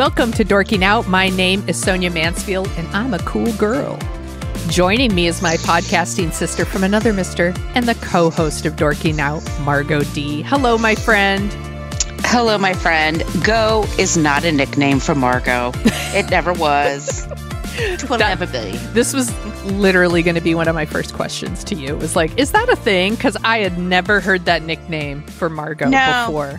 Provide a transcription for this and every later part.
Welcome to Dorking Out. My name is Sonia Mansfield, and I'm a cool girl. Joining me is my podcasting sister from another mister and the co-host of Dorking Out, Margo D. Hello, my friend. Hello, my friend. Go is not a nickname for Margo. It never was. It will never be. This was literally going to be one of my first questions to you. It was like, is that a thing? Because I had never heard that nickname for Margo before.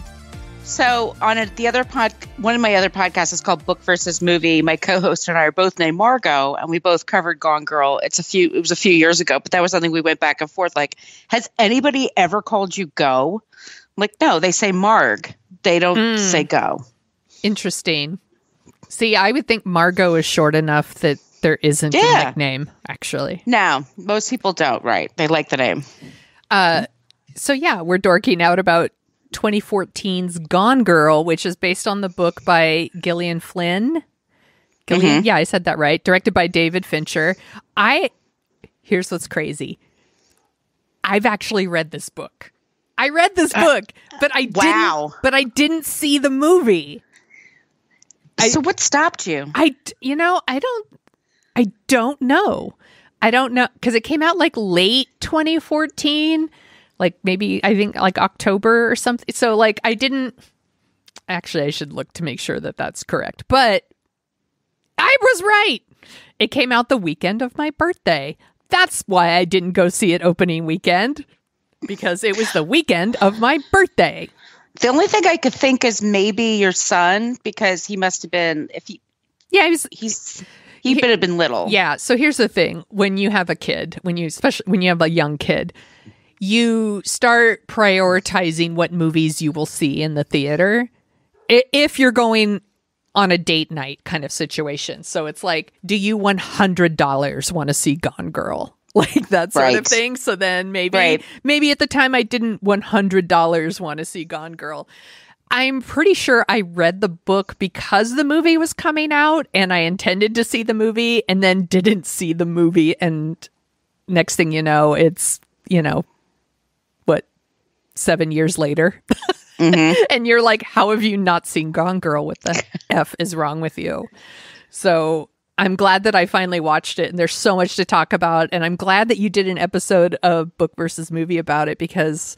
So on one of my other podcasts is called Book versus Movie. My co-host and I are both named Margo, and we both covered Gone Girl. It was a few years ago, but that was something we went back and forth. Like, has anybody ever called you Go? I'm like, no, they say Marg. They don't say Go. Interesting. See, I would think Margo is short enough that there isn't a nickname, actually. No, most people don't, right? They like the name. So yeah, we're dorking out about 2014's Gone Girl, which is based on the book by Gillian Flynn. Yeah, I said that right. Directed by David Fincher. Here's what's crazy. I've actually read this book. I read this book, but I didn't see the movie. So what stopped you? I don't know. I don't know, because it came out like late 2014. Like maybe, I think like October or something. So like I should look to make sure that that's correct. But I was right. It came out the weekend of my birthday. That's why I didn't go see it opening weekend. Because it was the weekend of my birthday. The only thing I could think is maybe your son, because he must have been, he could have been little. Yeah. So here's the thing. When you have a kid, especially when you have a young kid, you start prioritizing what movies you will see in the theater if you're going on a date night kind of situation. So it's like, do you $100 want to see Gone Girl? Like that sort of thing. So then maybe at the time I didn't $100 want to see Gone Girl. I'm pretty sure I read the book because the movie was coming out and I intended to see the movie and then didn't see the movie. And next thing you know, it's, 7 years later. And you're like, how have you not seen Gone Girl? What the F is wrong with you? So I'm glad that I finally watched it, and there's so much to talk about. And I'm glad that you did an episode of Book versus Movie about it, because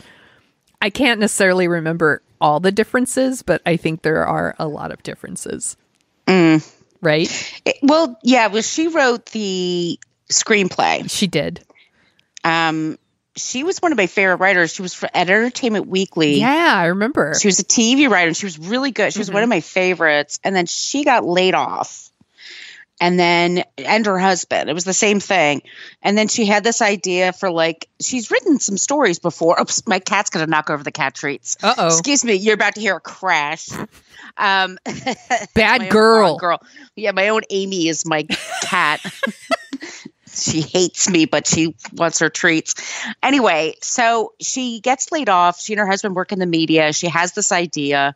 I can't necessarily remember all the differences, but I think there are a lot of differences. Right? She wrote the screenplay. She did. She was one of my favorite writers. She was at Entertainment Weekly. Yeah, I remember. She was a TV writer, and she was really good. She was one of my favorites. And then she got laid off. And her husband, it was the same thing. And then she had this idea for she's written some stories before. Oops, my cat's going to knock over the cat treats. Uh-oh. Excuse me. You're about to hear a crash. Bad girl. Yeah. My own Amy is my cat. She hates me, but she wants her treats. Anyway, so she gets laid off. She and her husband work in the media. She has this idea,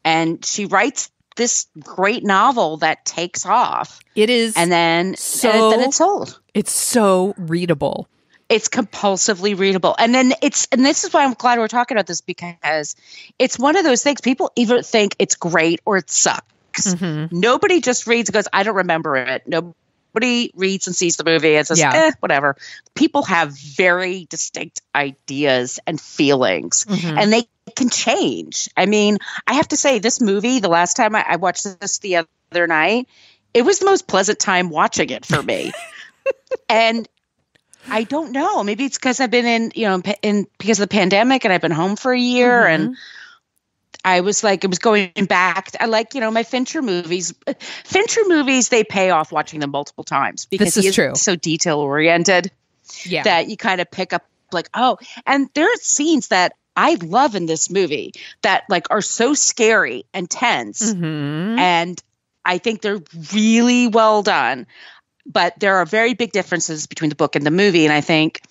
and she writes this great novel that takes off. It is. And then it's sold. It's so readable. It's compulsively readable. And this is why I'm glad we're talking about this, because it's one of those things people either think it's great or it sucks. Nobody just reads and goes, I don't remember it. Nobody reads and sees the movie and says, whatever. People have very distinct ideas and feelings, and they can change. I mean, I have to say, this movie, the last time I watched this the other night, it was the most pleasant time watching it for me. And I don't know, maybe it's because I've been because of the pandemic, and I've been home for a year, and I was like, it was going back. I like, my Fincher movies. Fincher movies, they pay off watching them multiple times, because he's so detail oriented that you kind of pick up and there are scenes that I love in this movie that are so scary and tense. And I think they're really well done, but there are very big differences between the book and the movie. And I think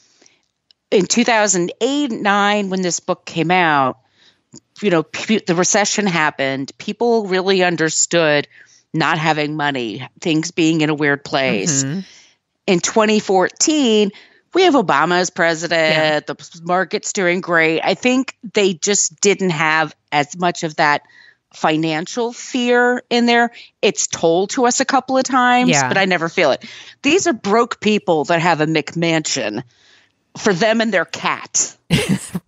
in 2008-9, when this book came out, the recession happened. People really understood not having money, things being in a weird place. In 2014, we have Obama as president. The market's doing great. I think they just didn't have as much of that financial fear in there. It's told to us a couple of times, but I never feel it. These are broke people that have a McMansion for them and their cat.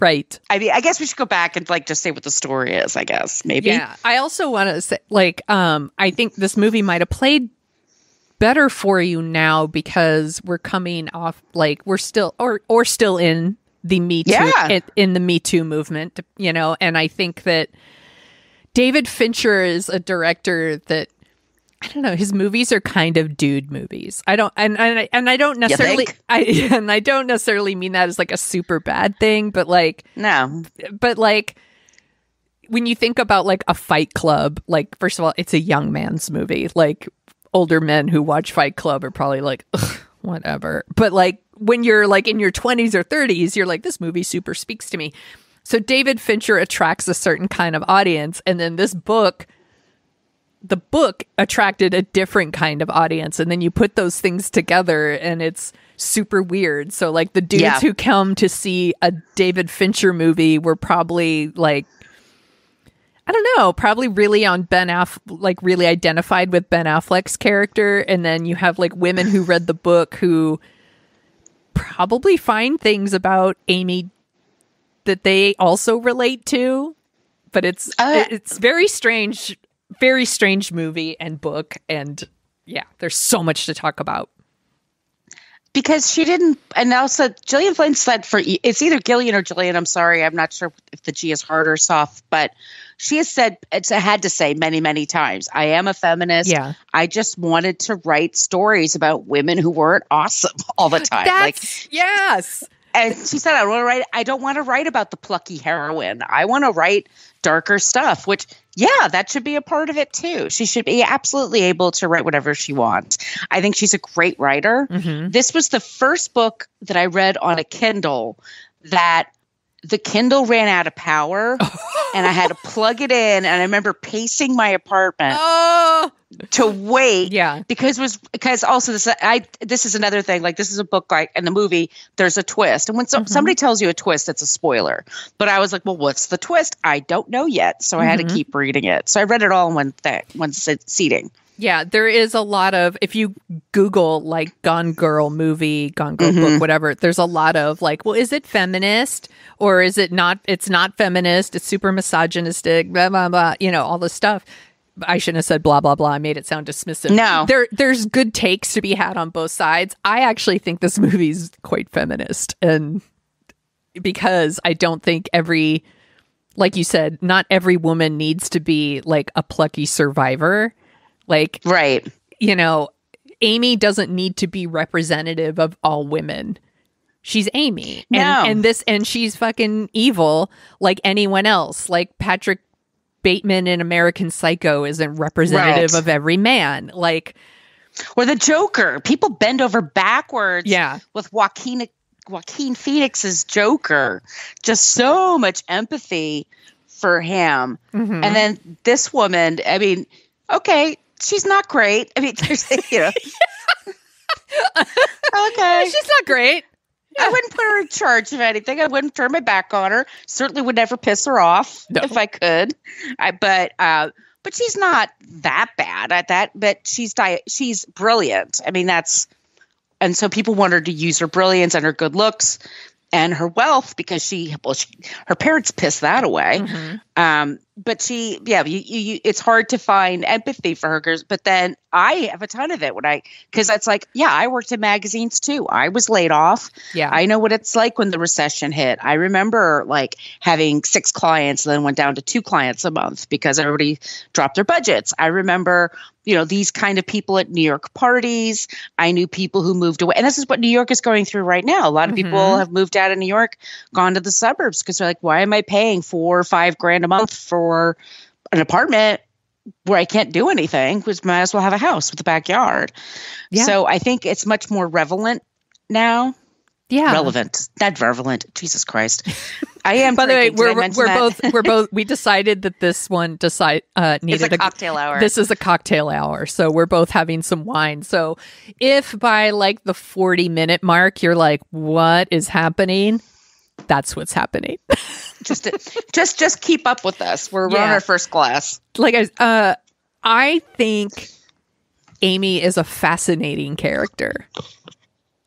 Right. I mean, I guess we should go back and like just say what the story is, I guess. Maybe. Yeah. I also want to say, like, I think this movie might have played better for you now because we're coming off, like, we're still or still in the Me Too in the Me Too movement, you know, and I think that David Fincher is a director that, I don't know, his movies are kind of dude movies. I don't necessarily I don't necessarily mean that as like a super bad thing, but like but like when you think about like a Fight Club, like first of all, it's a young man's movie. Like older men who watch Fight Club are probably like, ugh, whatever. But like when you're like in your 20s or 30s, you're like, this movie super speaks to me. So David Fincher attracts a certain kind of audience, and then the book attracted a different kind of audience, and then you put those things together and it's super weird. So like the dudes who come to see a David Fincher movie were probably like, I don't know, probably really on like really identified with Ben Affleck's character. And then you have like women who read the book who probably find things about Amy that they also relate to, but it's very strange movie and book, and yeah, there's so much to talk about. Because she didn't, and also Gillian Flynn said it's either Gillian or Gillian, I'm sorry, I'm not sure if the G is hard or soft, but she has said, had to say many, many times, I am a feminist. Yeah. I just wanted to write stories about women who weren't awesome all the time. Yes. And she said, I don't want to write about the plucky heroine. I want to write darker stuff, which, yeah, that should be a part of it too. She should be absolutely able to write whatever she wants. I think she's a great writer. Mm-hmm. This was the first book that I read on a Kindle that the Kindle ran out of power and I had to plug it in. And I remember pacing my apartment to wait. Yeah. Because also this is another thing. Like, this is a book, like in the movie, there's a twist. And when somebody tells you a twist, it's a spoiler. But I was like, well, what's the twist? I don't know yet. So I had to keep reading it. So I read it all in one seating. Yeah, there is a lot of, if you Google like Gone Girl movie, Gone Girl book, whatever, there's a lot of like, well, is it feminist or is it not? It's not feminist. It's super misogynistic, blah, blah, blah, you know, all this stuff. I shouldn't have said blah, blah, blah. I made it sound dismissive. No. There's good takes to be had on both sides. I actually think this movie's quite feminist, and because I don't think like you said, not every woman needs to be like a plucky survivor. Like, right. You know, Amy doesn't need to be representative of all women. She's Amy. And she's fucking evil like anyone else. Like Patrick Bateman in American Psycho isn't representative of every man. Like, or the Joker. People bend over backwards with Joaquin Phoenix's Joker. Just so much empathy for him. Mm-hmm. And then this woman, I mean, okay, she's not great. I mean, you know. Okay. She's not great. I wouldn't put her in charge of anything. I wouldn't turn my back on her. Certainly would never piss her off if I could. But she's not that bad at that. But she's brilliant. I mean, and so people want her to use her brilliance and her good looks and her wealth because her parents pissed that away. Mm-hmm. But it's hard to find empathy for her. But then I have a ton of it because that's like, I worked in magazines too. I was laid off. Yeah. I know what it's like when the recession hit. I remember like having 6 clients and then went down to 2 clients a month because everybody dropped their budgets. I remember, you know, these kind of people at New York parties. I knew people who moved away. And this is what New York is going through right now. A lot of people have moved out of New York, gone to the suburbs because they're like, why am I paying $4,000 or $5,000 a month for an apartment where I can't do anything? Because might as well have a house with a backyard. Yeah. So I think it's much more relevant now. Yeah. Relevant, not virulent. Jesus Christ. I am. By the way, we decided that this one needed it's a cocktail hour. This is a cocktail hour. So we're both having some wine. So if by like the 40-minute mark, you're like, what is happening? That's what's happening. just keep up with us. We're on our first class. Like, I think Amy is a fascinating character.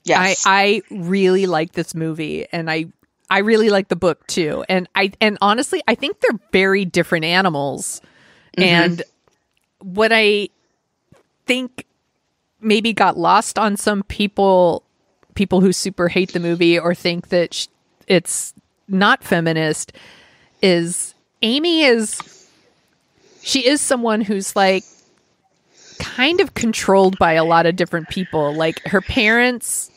Yes. I really like this movie, and I really like the book too. And honestly, I think they're very different animals. And what I think maybe got lost on some people who super hate the movie or think that it's not feminist is she is someone who's like kind of controlled by a lot of different people. Like her parents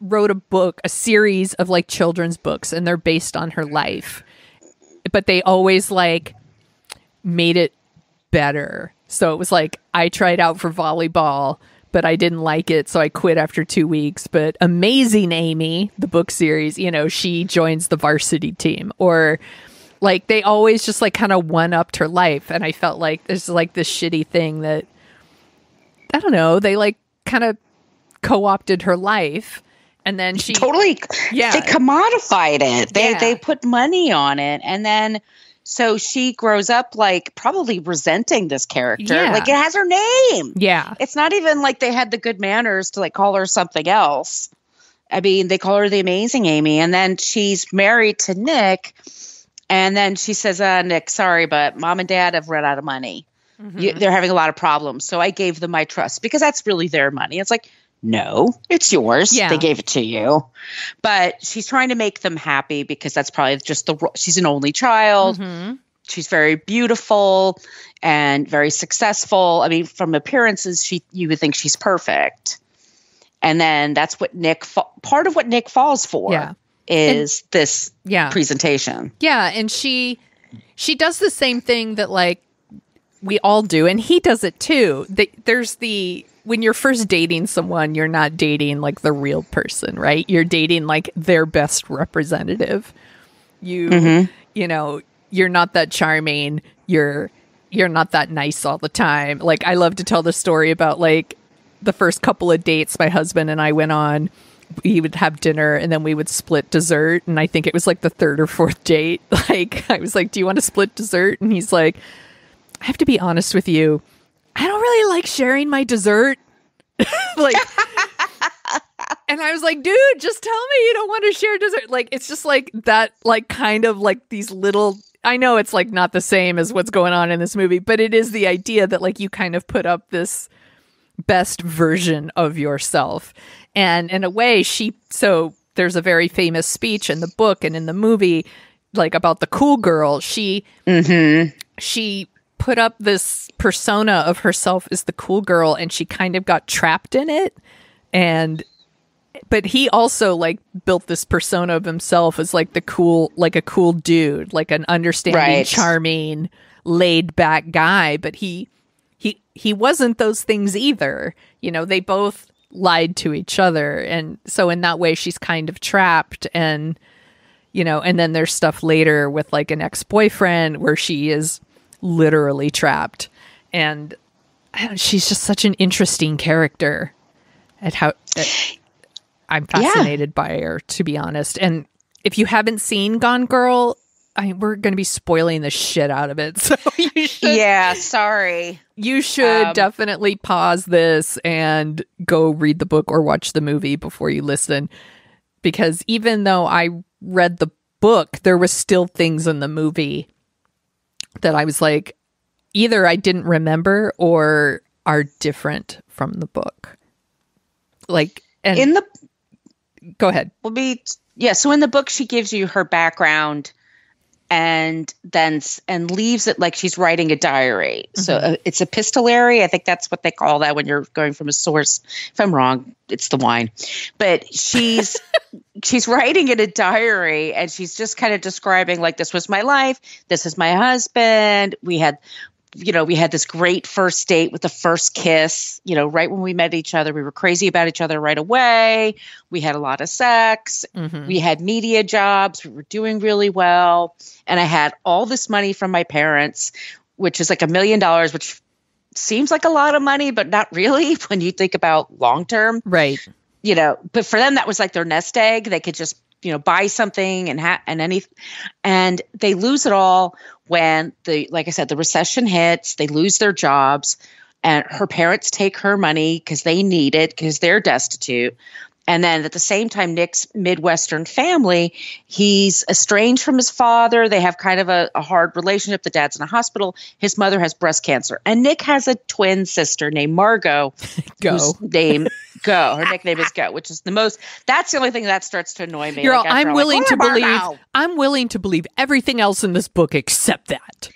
wrote a series of like children's books, and they're based on her life, but they always like made it better. So it was like, I tried out for volleyball, but I didn't like it, so I quit after 2 weeks. But Amazing Amy, the book series, she joins the varsity team. Or like they always just like kind of one-upped her life. And I felt like there's like this shitty thing that, I don't know, they like kind of co-opted her life. And then she totally, they commodified it. They put money on it. And then so she grows up like probably resenting this character. Yeah. Like it has her name. Yeah. It's not even like they had the good manners to like call her something else. I mean, they call her the Amazing Amy. And then she's married to Nick. And then she says, Nick, sorry, but mom and dad have run out of money. They're having a lot of problems. So I gave them my trust because that's really their money. It's like, no, it's yours. Yeah. They gave it to you. But she's trying to make them happy because that's probably just she's an only child. She's very beautiful and very successful. I mean, from appearances, you would think she's perfect. And then that's what part of what Nick falls for is this presentation. Yeah. And she does the same thing that like we all do. And he does it too. When you're first dating someone, you're not dating like the real person, right? You're dating like their best representative. You're not that charming. You're not that nice all the time. Like I love to tell the story about like the first couple of dates my husband and I went on. We would have dinner and then we would split dessert. And I think it was like the third or fourth date. Like I was like, do you want to split dessert? And he's like, I have to be honest with you. I don't really like sharing my dessert. Like, and I was like, dude, just tell me you don't want to share dessert. Like, it's just like that, like kind of like these little, I know it's like not the same as what's going on in this movie, but it is the idea that like you kind of put up this best version of yourself. And in a way, so there's a very famous speech in the book and in the movie, like about the cool girl. She put up this persona of herself as the cool girl, and she kind of got trapped in it. But he also like built this persona of himself as like a cool dude, like an understanding, charming, laid back guy. But he wasn't those things either. They both lied to each other. And so in that way, she's kind of trapped. And, and then there's stuff later with like an ex-boyfriend where she is literally trapped. And she's just such an interesting character I'm fascinated by her, to be honest. And if you haven't seen Gone Girl, we're going to be spoiling the shit out of it. So you should, sorry. You should definitely pause this and go read the book or watch the movie before you listen. Because even though I read the book, there was still things in the movie that I was like, either I didn't remember or are different from the book. Like, and go ahead. So in the book, she gives you her background and leaves it like she's writing a diary. So it's epistolary. I think that's what they call that when you're going from a source. If I'm wrong, it's the wine. But she's writing in a diary, and she's just kind of describing like, this was my life. This is my husband. We had this great first date with the first kiss, right when we met each other. We were crazy about each other right away. We had a lot of sex. We had media jobs. We were doing really well. And I had all this money from my parents, which is like $1 million, which seems like a lot of money, but not really when you think about long term. Right. But for them, that was like their nest egg. They could just buy something and they lose it all when like I said, the recession hits, they lose their jobs, and her parents take her money because they need it because they're destitute. And then at the same time, Nick's Midwestern family, he's estranged from his father. They have kind of a hard relationship. The dad's in a hospital. His mother has breast cancer. And Nick has a twin sister named Margo. Whose name Go. Her nickname is Go, which is that's the only thing that starts to annoy me. Girl, I'm willing to believe everything else in this book except that.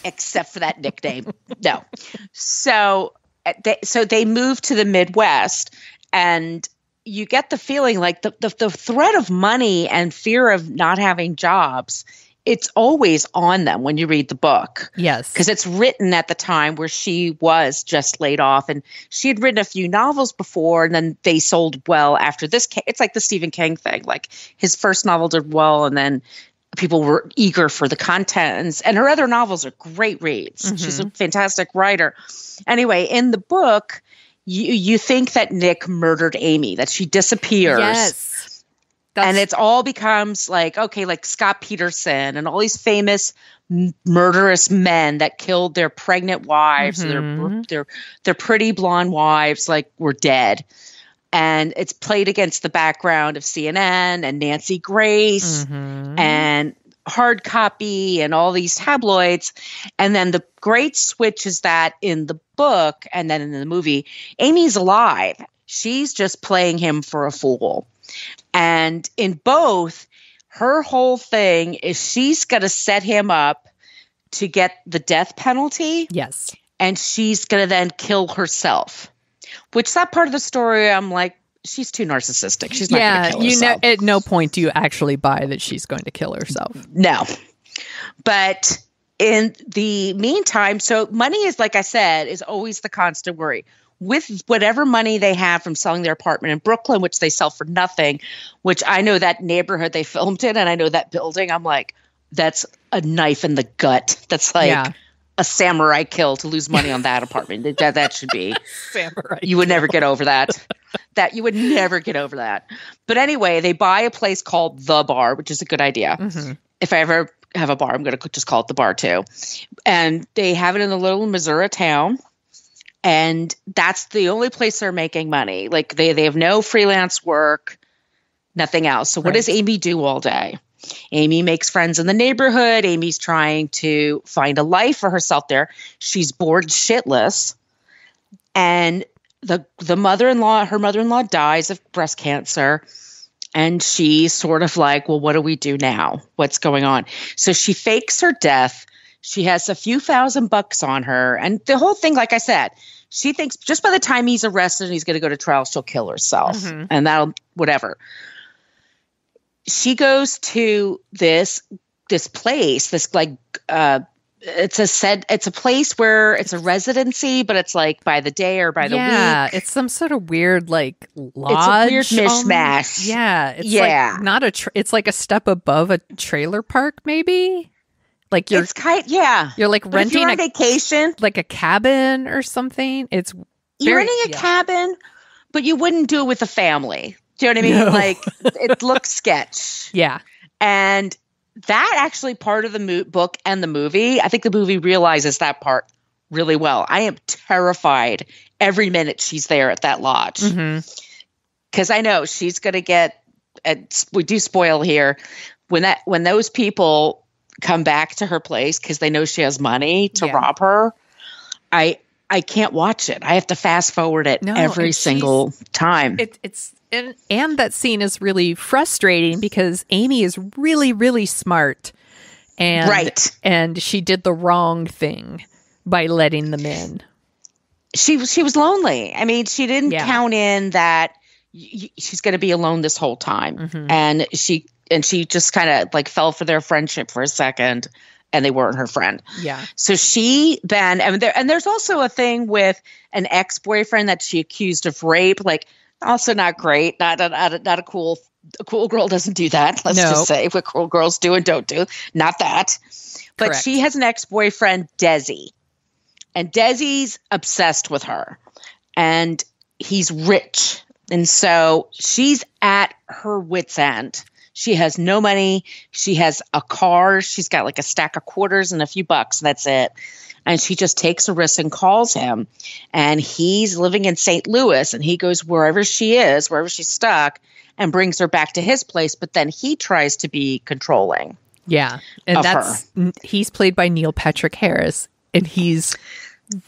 Except for that nickname. No. So they move to the Midwest, and you get the feeling like the threat of money and fear of not having jobs, it's always on them when you read the book. Yes. Because it's written at the time where she was just laid off, and she had written a few novels before, and then they sold well after this. It's like the Stephen King thing. Like his first novel did well, and then people were eager for the contents, and her other novels are great reads. Mm-hmm. She's a fantastic writer. Anyway, in the book, you think that Nick murdered Amy, that she disappears. Yes. And it's all becomes like, okay, like Scott Peterson and all these famous murderous men that killed their pregnant wives, their pretty blonde wives, like were dead. And it's played against the background of CNN and Nancy Grace and Hard Copy and all these tabloids. And then the great switch is that in the book and then in the movie, Amy's alive. She's just playing him for a fool. And in both, her whole thing is she's going to set him up to get the death penalty. Yes. And she's going to then kill herself. Which that part of the story, I'm like, she's too narcissistic. She's not going to kill herself. At no point do you actually buy that she's going to kill herself. No. But in the meantime, so money is, like I said, is always the constant worry. With whatever money they have from selling their apartment in Brooklyn, which they sell for nothing, which I know that neighborhood they filmed in, and I know that building, I'm like, that's a knife in the gut. That's like a samurai kill to lose money on that apartment. That should be. Samurai you would never get over that. You would never get over that. But anyway, they buy a place called The Bar, which is a good idea. Mm-hmm. If I ever have a bar, I'm going to just call it The Bar too. And they have it in a little Missouri town. And that's the only place they're making money. Like they have no freelance work, nothing else. So what does Amy do all day? Amy makes friends in the neighborhood. Amy's trying to find a life for herself there. She's bored shitless. And her mother-in-law dies of breast cancer. And she's sort of like, well, what do we do now? What's going on? So she fakes her death. She has a few $1,000 on her. And the whole thing, like I said, she thinks just by the time he's arrested and he's going to go to trial, she'll kill herself. Mm-hmm. And that'll, whatever. She goes to this place, this like, it's a place where it's a residency, but it's like by the day or by the week. Yeah, it's some sort of weird like lodge. It's a weird mishmash. It's like not it's like a step above a trailer park, maybe. Like you're like renting a vacation, like a cabin or something. You're renting a cabin, but you wouldn't do it with a family. Do you know what I mean? No. Like it looks sketch. Yeah. And that actually part of the book and the movie, I think the movie realizes that part really well. I am terrified every minute she's there at that lodge. Because I know she's going to get, we do spoil here, when those people come back to her place because they know she has money to rob her, I can't watch it. I have to fast forward it every single time. And that scene is really frustrating because Amy is really, really smart. And she did the wrong thing by letting them in. She was lonely. I mean, she didn't count in that she's going to be alone this whole time. Mm-hmm. And she just kind of like fell for their friendship for a second, and they weren't her friend. Yeah. So she then, and there's also a thing with an ex-boyfriend that she accused of rape. Like, also not great. Not a cool girl doesn't do that. Let's just say what cool girls do and don't do. Not that. But correct. She has an ex-boyfriend, Desi, and Desi's obsessed with her, and he's rich, and so she's at her wit's end. She has no money. She has a car. She's got like a stack of quarters and a few bucks. And that's it. And she just takes a risk and calls him. And he's living in St. Louis. And he goes wherever she is, wherever she's stuck, and brings her back to his place. But then he tries to be controlling. Yeah. And he's played by Neil Patrick Harris. And he's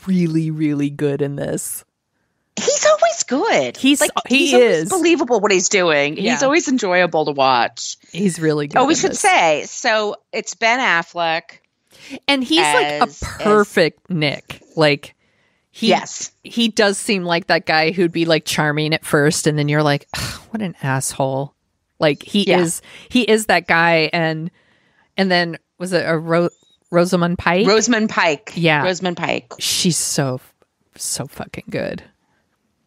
really, really good in this. He's always good. He's always believable what he's doing. Yeah. He's always enjoyable to watch. He's really good. Oh, we should say, so it's Ben Affleck. And he's like a perfect Nick. Like he does seem like that guy who'd be like charming at first, and then you're like, what an asshole. Like he is that guy. And then was it Rosamund Pike? Rosamund Pike. Yeah. Rosamund Pike. She's so fucking good.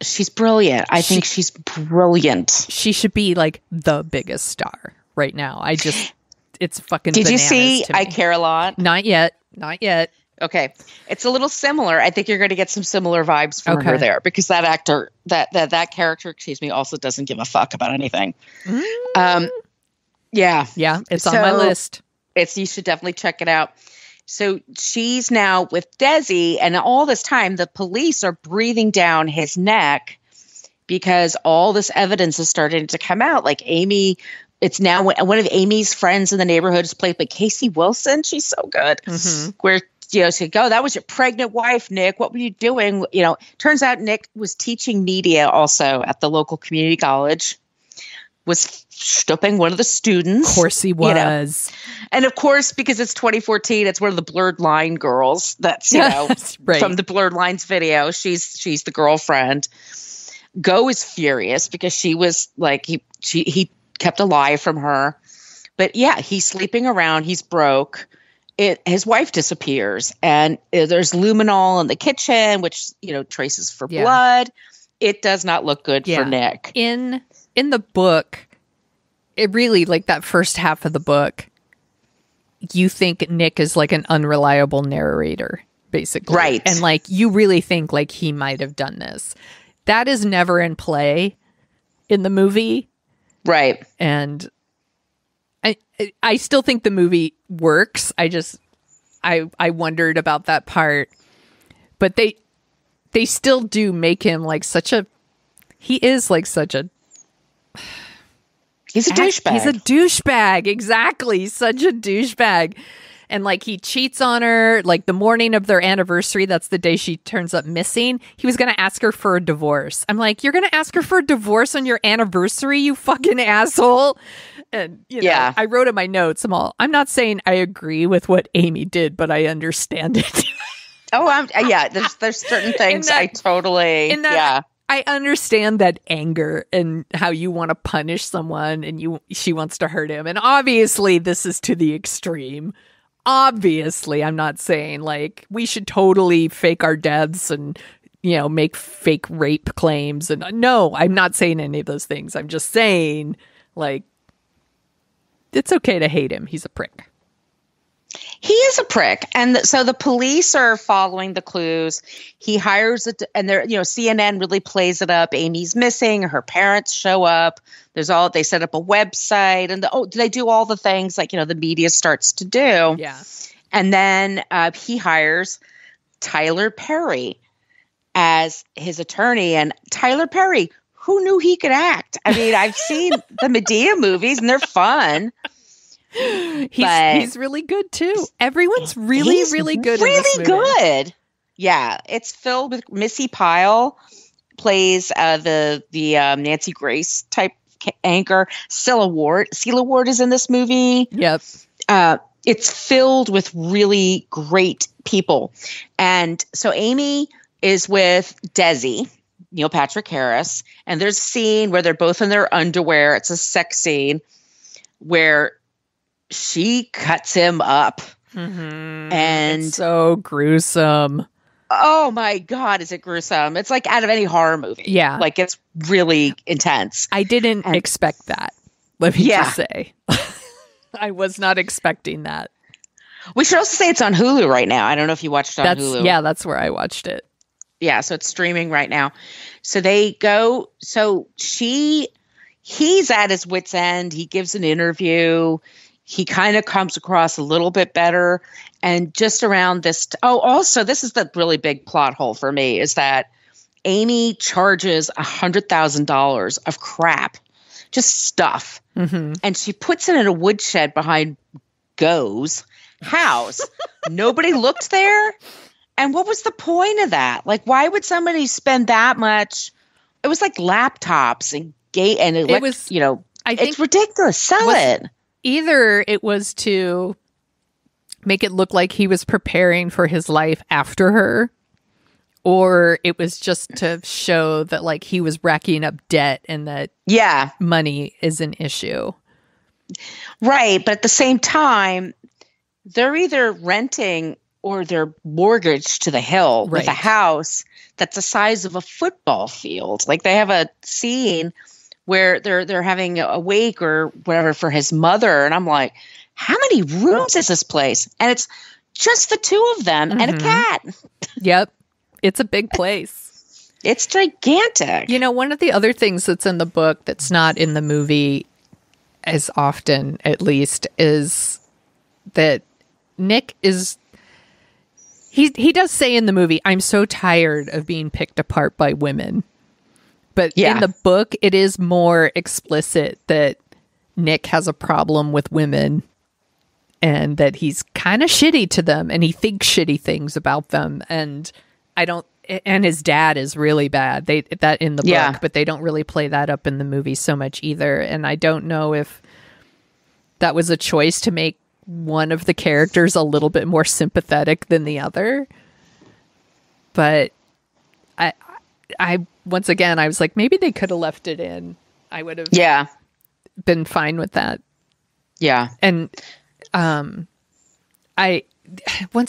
She's brilliant. I think she's brilliant. She should be like the biggest star right now. It's fucking Did you bananas see to me. I Care a Lot? Not yet. Okay. It's a little similar. I think you're going to get some similar vibes from her there, because that actor, that character, also doesn't give a fuck about anything. Yeah. Yeah. It's on my list. You should definitely check it out. So she's now with Desi, and all this time the police are breathing down his neck because all this evidence is starting to come out. Like Amy, it's now one of Amy's friends in the neighborhood is played by Casey Wilson. She's so good. Mm-hmm. Where she go, that was your pregnant wife, Nick. What were you doing? Turns out Nick was teaching media also at the local community college. Was stooping one of the students. Of course he was. And of course, because it's 2014, it's one of the Blurred Line girls. That's, right. From the Blurred Lines video. She's the girlfriend. Go is furious because she was like, he kept a lie from her. But yeah, he's sleeping around. He's broke. His wife disappears. And there's luminol in the kitchen, which, traces for blood. It does not look good for Nick. In the book, it really, like that first half of the book, you think Nick is like an unreliable narrator, basically. Right. And like, you really think like he might have done this. That is never in play in the movie. Right. And I still think the movie works. I wondered about that part. But they still do make him like he is like such a... He's a douchebag. He's a douchebag. Exactly. Such a douchebag. And like he cheats on her like the morning of their anniversary. That's the day she turns up missing. He was going to ask her for a divorce. I'm like, you're going to ask her for a divorce on your anniversary, you fucking asshole. And I wrote in my notes, I'm not saying I agree with what Amy did, but I understand it. There's certain things I totally, I understand that anger and how you want to punish someone and she wants to hurt him. And obviously this is to the extreme. Obviously, I'm not saying like we should totally fake our deaths and, make fake rape claims. And no, I'm not saying any of those things. I'm just saying like, it's okay to hate him. He's a prick. He is a prick. And so the police are following the clues. He hires and CNN really plays it up. Amy's missing. Her parents show up. They set up a website and they do all the things like, the media starts to do. Yeah. And then he hires Tyler Perry as his attorney. And Tyler Perry, who knew he could act? I mean, I've seen the Medea movies and they're fun. He's really good too. Everyone's really good. Really in this movie. Good. Yeah, it's filled with Missy Pyle plays the Nancy Grace type anchor. Celia Ward is in this movie. Yep. It's filled with really great people, and so Amy is with Desi, Neil Patrick Harris, and there's a scene where they're both in their underwear. It's a sex scene where she cuts him up. Mm-hmm. And it's so gruesome. Oh my God, is it gruesome? It's like out of any horror movie. Yeah. Like it's really intense. I didn't expect that. Let me just say. I was not expecting that. We should also say it's on Hulu right now. I don't know if you watched it on Hulu. Yeah, that's where I watched it. Yeah, so it's streaming right now. So they go, he's at his wit's end. He gives an interview. He kind of comes across a little bit better. And just around this, also, this is the really big plot hole for me, is that Amy charges $100,000 of crap, just stuff. Mm-hmm. And she puts it in a woodshed behind Go's house. Nobody looked there. And what was the point of that? Like, why would somebody spend that much? It was like laptops and it was, I think it's ridiculous. Sell it. Either it was to make it look like he was preparing for his life after her, or it was just to show that like he was racking up debt and that money is an issue. Right. But at the same time, they're either renting or they're mortgaged to the hill with a house that's the size of a football field. Like, they have a scene where they're having a wake or whatever for his mother. And I'm like, how many rooms is this place? And it's just the two of them and a cat. Yep. It's a big place. It's gigantic. One of the other things that's in the book that's not in the movie as often, at least, is that Nick is... He does say in the movie, I'm so tired of being picked apart by women. But in the book, it is more explicit that Nick has a problem with women and that he's kind of shitty to them and he thinks shitty things about them. And his dad is really bad. That in the book, but they don't really play that up in the movie so much either. And I don't know if that was a choice to make one of the characters a little bit more sympathetic than the other. But I once again, I was like, maybe they could have left it in. I would have been fine with that. Yeah. And once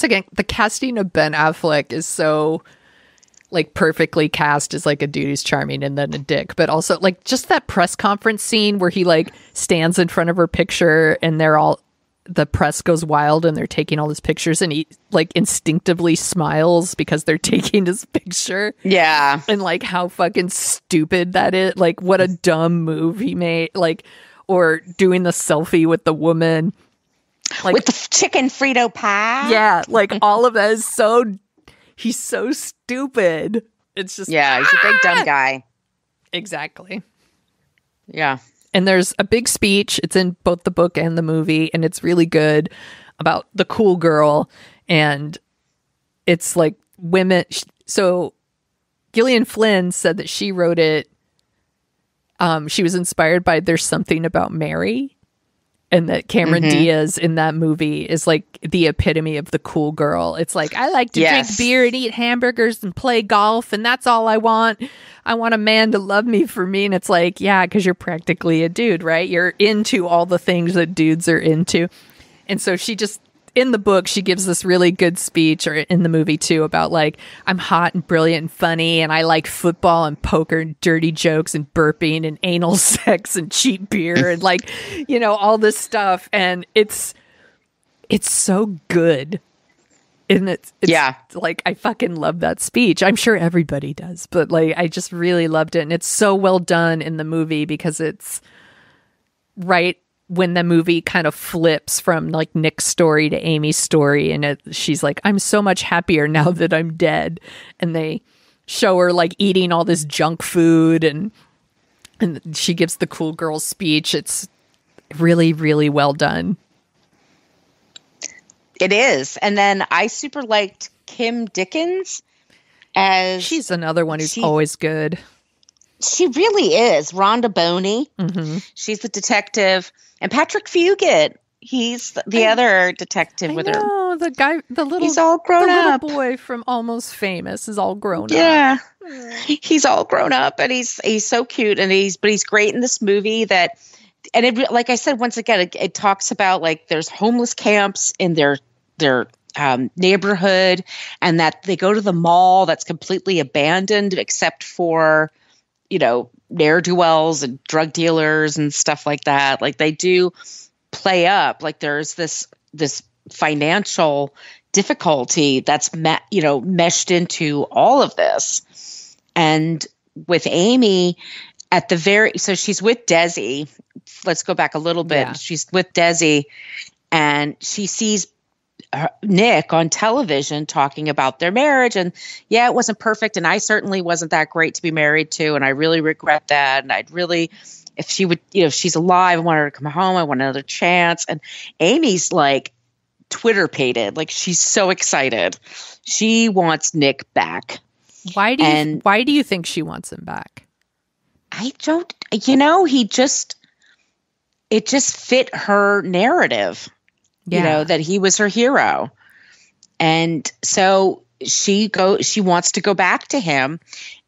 again, the casting of Ben Affleck is so like perfectly cast as like a dude who's charming and then a dick, but also like just that press conference scene where he like stands in front of her picture and the press goes wild and they're taking all his pictures and he like instinctively smiles because they're taking his picture. Yeah. And like how fucking stupid that is. Like what a dumb move he made. Like, or doing the selfie with the woman. Like, with the chicken Frito pie. Yeah. Like all of that is he's so stupid. It's just. Yeah. He's a big dumb guy. Exactly. Yeah. And there's a big speech. It's in both the book and the movie, and it's really good about the cool girl. And it's like women. So Gillian Flynn said that she wrote it. She was inspired by There's Something About Mary. And that Cameron Diaz in that movie is like the epitome of the cool girl. It's like, I like to drink beer and eat hamburgers and play golf, and that's all I want. I want a man to love me for me. And it's like, yeah, because you're practically a dude, right? You're into all the things that dudes are into. And so she just, in the book, she gives this really good speech, or in the movie too, about like, I'm hot and brilliant and funny, and I like football and poker and dirty jokes and burping and anal sex and cheap beer and like, all this stuff. And it's so good. And it's like, I fucking love that speech. I'm sure everybody does, but like, I just really loved it. And it's so well done in the movie because it's right when the movie kind of flips from like Nick's story to Amy's story, and she's like, I'm so much happier now that I'm dead. And they show her like eating all this junk food and she gives the cool girl speech. It's really, really well done. It is. And then I super liked Kim Dickens as... She's another one who's always good. She really is. Rhonda Boney. Mm-hmm. She's the detective. And Patrick Fugit. He's the other detective with her. Oh, the guy, he's all grown up. The little boy from Almost Famous is all grown up. Yeah. He's all grown up and he's so cute, and he's great in this movie like I said, once again, it talks about like there's homeless camps in their neighborhood, and that they go to the mall that's completely abandoned except for, ne'er-do-wells and drug dealers and stuff like that. Like they do play up, like there's this financial difficulty that's meshed into all of this. And with Amy, so she's with Desi. Let's go back a little bit. Yeah. She's with Desi, and she sees Nick on television talking about their marriage. And yeah, it wasn't perfect. And I certainly wasn't that great to be married to. And I really regret that. And I'd really, if she would, if she's alive, I want her to come home. I want another chance. And Amy's like Twitter pated. Like, she's so excited. She wants Nick back. Why do you think she wants him back? I don't, it just fit her narrative. Yeah. That he was her hero. And so she wants to go back to him.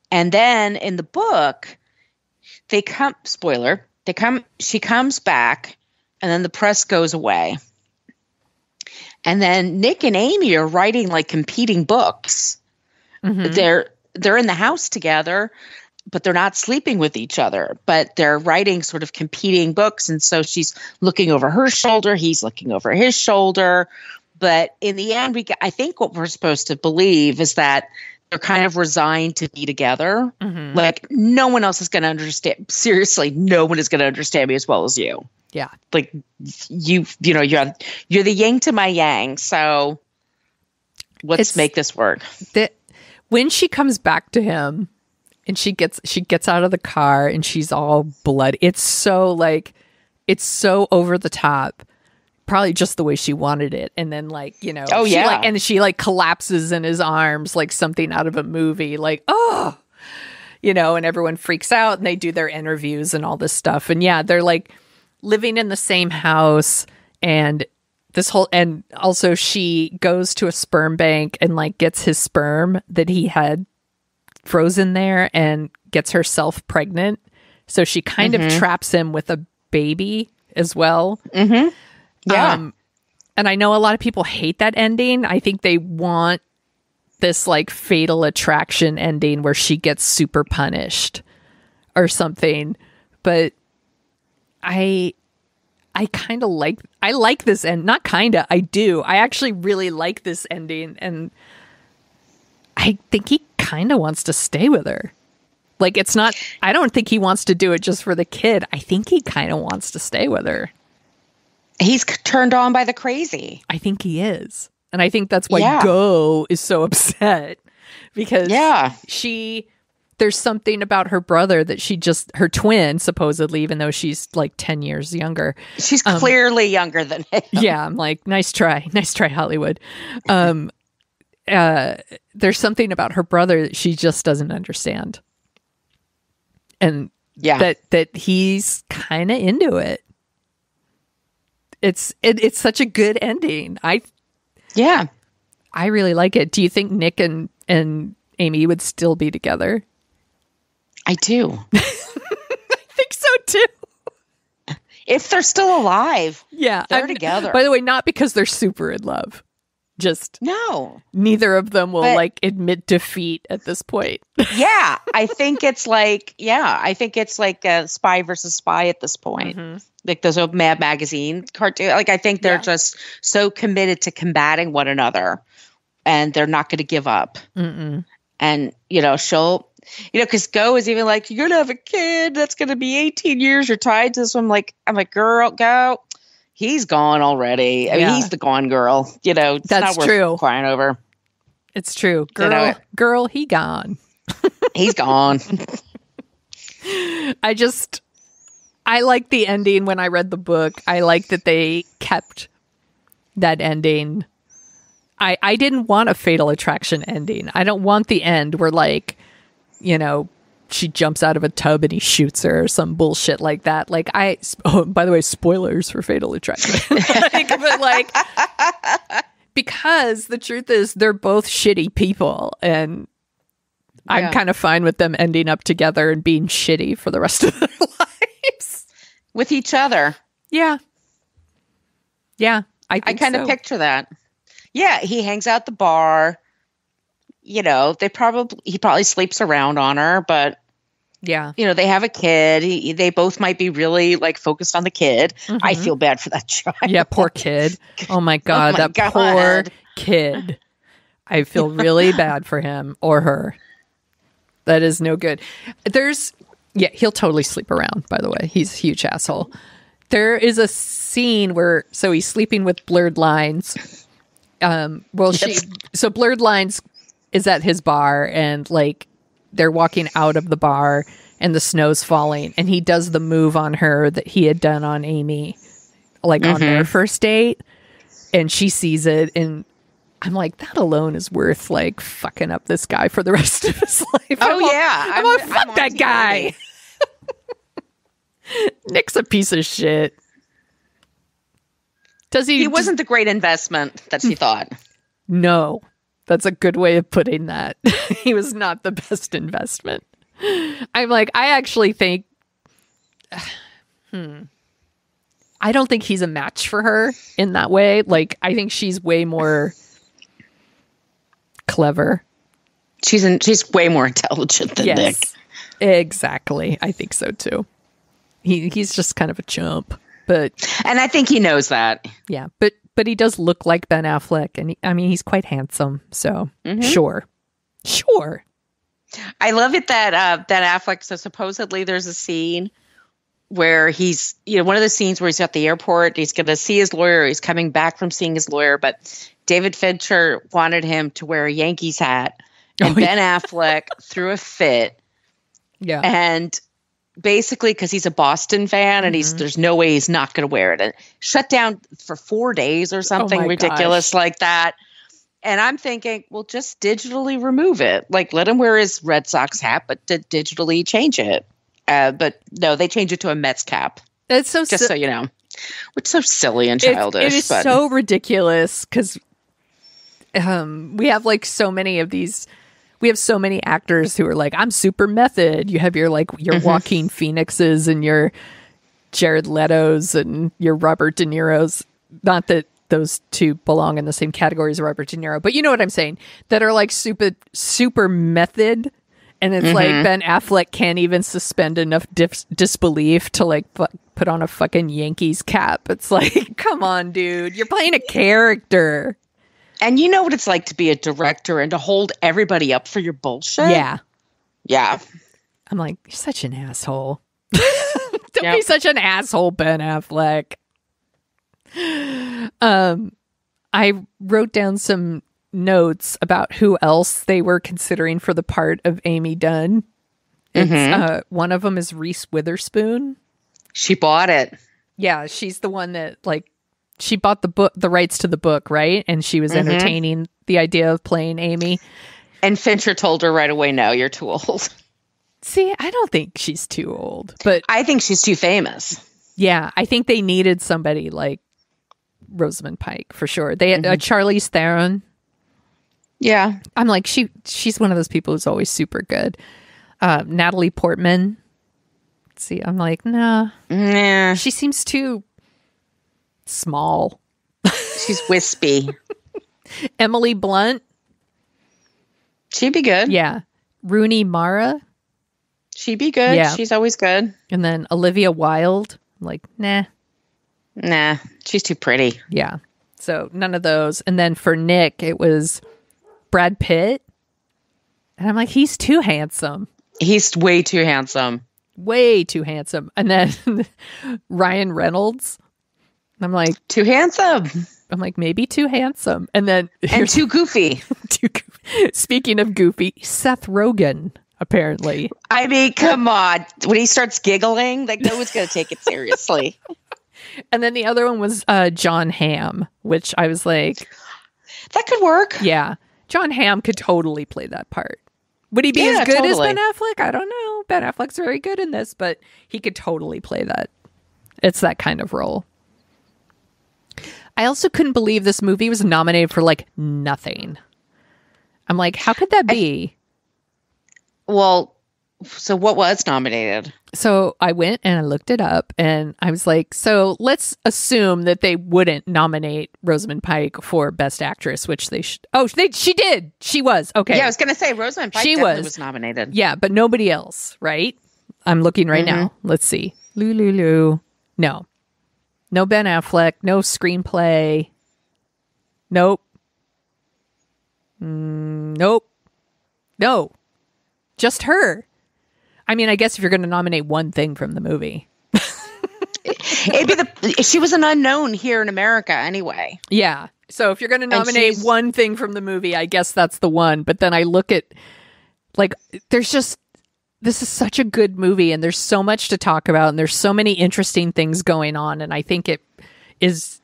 And then in the book, she comes back, and then the press goes away. And then Nick and Amy are writing like competing books. Mm-hmm. They're in the house together, but they're not sleeping with each other, but they're writing sort of competing books. And so she's looking over her shoulder. He's looking over his shoulder. But in the end, I think what we're supposed to believe is that they're kind of resigned to be together. Mm-hmm. Like, no one else is going to understand. Seriously, no one is going to understand me as well as you. Yeah. Like, you're the yin to my yang. So let's make this work. When she comes back to him, and she gets out of the car and she's all bloody. It's so over the top. Probably just the way she wanted it. And then she collapses in his arms like something out of a movie. Like, oh, and everyone freaks out and they do their interviews and all this stuff. And yeah, they're like living in the same house, and and also she goes to a sperm bank and like gets his sperm that he had frozen there and gets herself pregnant. So she kind of traps him with a baby as well. Mm-hmm. Yeah. And I know a lot of people hate that ending. I think they want this like Fatal Attraction ending where she gets super punished or something. But I kind of like this end. Not kind of, I do. I actually really like this ending. And I think he kind of wants to stay with her. Like, it's not, I don't think he wants to do it just for the kid. I think he kind of wants to stay with her. He's turned on by the crazy. I think he is. And I think that's why Go is so upset, because there's something about her brother that her twin, supposedly, even though she's like 10 years younger. She's clearly younger than him. Yeah. I'm like, nice try, Hollywood. There's something about her brother that she just doesn't understand. And that he's kind of into it. It's such a good ending. I really like it. Do you think Nick and Amy would still be together? I do. I think so too. If they're still alive. Yeah. They're together. By the way, not because they're super in love. Just neither of them will admit defeat at this point. Yeah. I think it's like a spy versus spy at this point. Mm-hmm. Like those old Mad Magazine cartoon. Like, I think they're just so committed to combating one another, and they're not going to give up. Mm-mm. And, she'll, because Go is even like, you're going to have a kid that's going to be 18 years. You're tied to this. I'm like, girl, Go. He's gone already. I mean, he's the gone girl. It's that's not true. Worth crying over. It's true. Girl, he gone. He's gone. I like the ending when I read the book. I like that they kept that ending. I didn't want a Fatal Attraction ending. I don't want the end where she jumps out of a tub and he shoots her or some bullshit like that. Like, by the way, spoilers for Fatal Attraction. Because the truth is they're both shitty people, and I'm kind of fine with them ending up together and being shitty for the rest of their lives. With each other. Yeah. Yeah. I kind of picture that. Yeah. He hangs out the bar. He probably sleeps around on her, but they have a kid. They both might be really focused on the kid. Mm-hmm. I feel bad for that child. Yeah, poor kid. Oh my God, poor kid. I feel really bad for him or her. That is no good. Yeah, he'll totally sleep around, by the way. He's a huge asshole. There is a scene where, so he's sleeping with Blurred Lines. So Blurred Lines is at his bar, and like they're walking out of the bar and the snow's falling, and he does the move on her that he had done on Amy, like on their first date, and she sees it, and I'm like, that alone is worth like fucking up this guy for the rest of his life. I'm like, fuck that guy. Nick's a piece of shit. He wasn't the great investment that she thought. No, that's a good way of putting that. He was not the best investment. I'm like, I actually think, I don't think he's a match for her in that way. Like, I think she's way more clever. She's way more intelligent than Nick. Exactly. I think so too. He's just kind of a chump, and I think he knows that. Yeah, but he does look like Ben Affleck, and he's quite handsome. So sure. I love it that Ben Affleck. So supposedly there's a scene where he's, one of the scenes where he's at the airport. He's going to see his lawyer. He's coming back from seeing his lawyer, but David Fincher wanted him to wear a Yankees hat, and Ben Affleck threw a fit. Yeah, and basically because he's a Boston fan, and there's no way he's not going to wear it, and shut down for 4 days or something ridiculous like that. And I'm thinking, well, just digitally remove it. Like, let him wear his Red Sox hat, but digitally change it. But no, they change it to a Mets cap. That's so just so you know, which is so silly and childish. It is so ridiculous because we have like so many of these. We have so many actors who are like, I'm super method. You have your Joaquin Phoenixes and your Jared Leto's and your Robert De Niro's. Not that those two belong in the same category as Robert De Niro, but you know what I'm saying? That are like super method. And it's like Ben Affleck can't even suspend enough disbelief to like put on a fucking Yankees cap. It's like, come on, dude. You're playing a character. And you know what it's like to be a director and to hold everybody up for your bullshit? Yeah. Yeah. I'm like, you're such an asshole. Don't be such an asshole, Ben Affleck. I wrote down some notes about who else they were considering for the part of Amy Dunn. It's, one of them is Reese Witherspoon. She bought it. Yeah, she's the one that like she bought the rights to the book, right? And she was entertaining the idea of playing Amy. And Fincher told her right away, no, you're too old. See, I don't think she's too old, but I think she's too famous. Yeah, I think they needed somebody like Rosamund Pike for sure. They had Charlize Theron. Yeah, I'm like she's one of those people who's always super good. Natalie Portman. Let's see, I'm like, nah. She seems too small. She's wispy. Emily Blunt. She'd be good. Yeah. Rooney Mara. She'd be good. Yeah. She's always good. And then Olivia Wilde. I'm like, nah. Nah, she's too pretty. Yeah. So none of those. And then for Nick, it was Brad Pitt. And I'm like, he's too handsome. He's way too handsome. Way too handsome. And then Ryan Reynolds. I'm like, too handsome. I'm like, maybe too handsome. And then too goofy. Speaking of goofy, Seth Rogen, apparently. I mean, come on. When he starts giggling, like no one's going to take it seriously. And then the other one was John Hamm, which I was like, that could work. Yeah. John Hamm could totally play that part. Would he be as good as Ben Affleck? I don't know. Ben Affleck's very good in this, but he could totally play that. It's that kind of role. I also couldn't believe this movie was nominated for like nothing. I'm like, how could that be? So what was nominated? So I went and I looked it up and I was like, so let's assume that they wouldn't nominate Rosamund Pike for Best Actress, which they should. Oh, she did. She was. Okay. Yeah, I was going to say Rosamund Pike was nominated. Yeah, but nobody else, right? I'm looking right now. Let's see. Lulu. No. No Ben Affleck. No screenplay. Nope. Nope. No. Just her. I mean, I guess if you're going to nominate one thing from the movie. She was an unknown here in America anyway. Yeah. So if you're going to nominate one thing from the movie, I guess that's the one. But then I look at, like, this is such a good movie, and there's so much to talk about, and there's so many interesting things going on. And I think